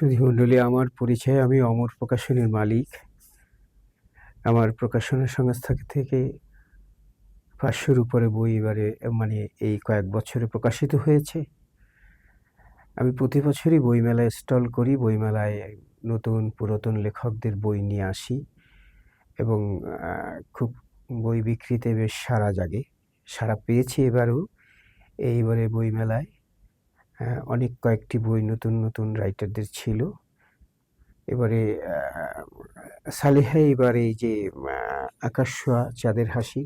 সুধীমণ্ডলী, আমার পরিচয়, আমি অমর প্রকাশনীর মালিক। আমার প্রকাশনা সংস্থা থেকে 500-র উপরে বই এবারে এই কয়েক বছরে প্রকাশিত হয়েছে। আমি প্রতি বছরই বইমেলায় স্টল করি। বইমেলায় নতুন পুরাতন লেখকদের বই নিয়ে আসি এবং খুব বই বিক্রিতে বেশ সাড়া জাগে। সাড়া পেয়েছি এবারও। এইবারে বইমেলায় অনেক কয়েকটি বই নতুন রাইটারদের ছিল। এবারে সালেহা এবারে এই যে আকাশ ছোঁয়া চাঁদের হাসি,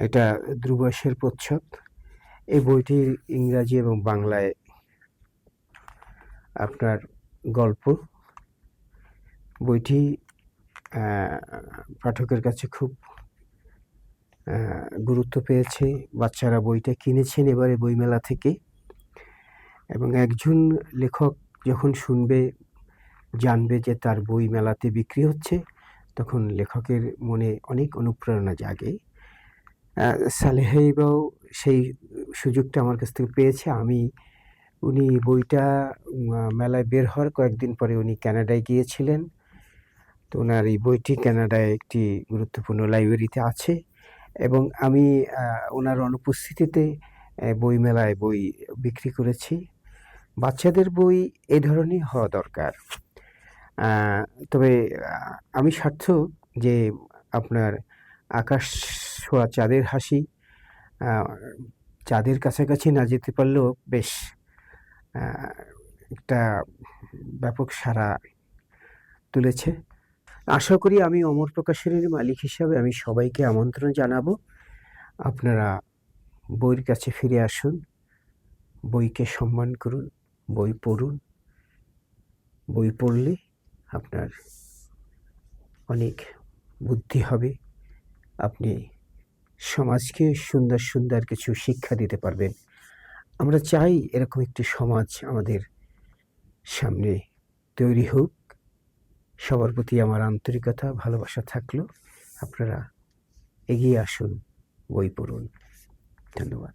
এটা ধ্রুবশের প্রচ্ছদ। এই বইটির ইংরাজি এবং বাংলায় আপনার গল্প। বইটি পাঠকের কাছে খুব গুরুত্ব পেয়েছে। বাচ্চারা বইটা কিনেছেন এবারে বইমেলা থেকে, এবং একজন লেখক যখন শুনবে, জানবে যে তার বই মেলাতে বিক্রি হচ্ছে, তখন লেখকের মনে অনেক অনুপ্রেরণা জাগে। সালেহাইবাও সেই সুযোগটা আমার কাছ থেকে পেয়েছে। উনি বইটা মেলায় বের হওয়ার কয়েকদিন পরে উনি কানাডায় গিয়েছিলেন। তো ওনার এই বইটি কানাডায় একটি গুরুত্বপূর্ণ লাইব্রেরিতে আছে, এবং আমি ওনার অনুপস্থিতিতে বই মেলায় বই বিক্রি করেছি। বাচ্চাদের বই এই ধরনের হওয়া দরকার। তবে আমি সার্থক যে আপনার আকাশ ছোঁয়া চাঁদের হাসি চাঁদের কাছাকাছি না যেতে পারলেও বেশ একটা ব্যাপক সাড়া তুলেছে। আশা করি আমি অমর প্রকাশনীর মালিক হিসাবে আমি সবাইকে আমন্ত্রণ জানাবো, আপনারা বইয়ের কাছে ফিরে আসুন, বইকে সম্মান করুন, বই পড়ুন। বই পড়লে আপনার অনেক বুদ্ধি হবে, আপনি সমাজকে সুন্দর কিছু শিক্ষা দিতে পারবেন। আমরা চাই এরকম একটি সমাজ আমাদের সামনে তৈরি হোক। সবার প্রতি আমার আন্তরিকতা, ভালোবাসা থাকলো। আপনারা এগিয়ে আসুন, বই পড়ুন। ধন্যবাদ।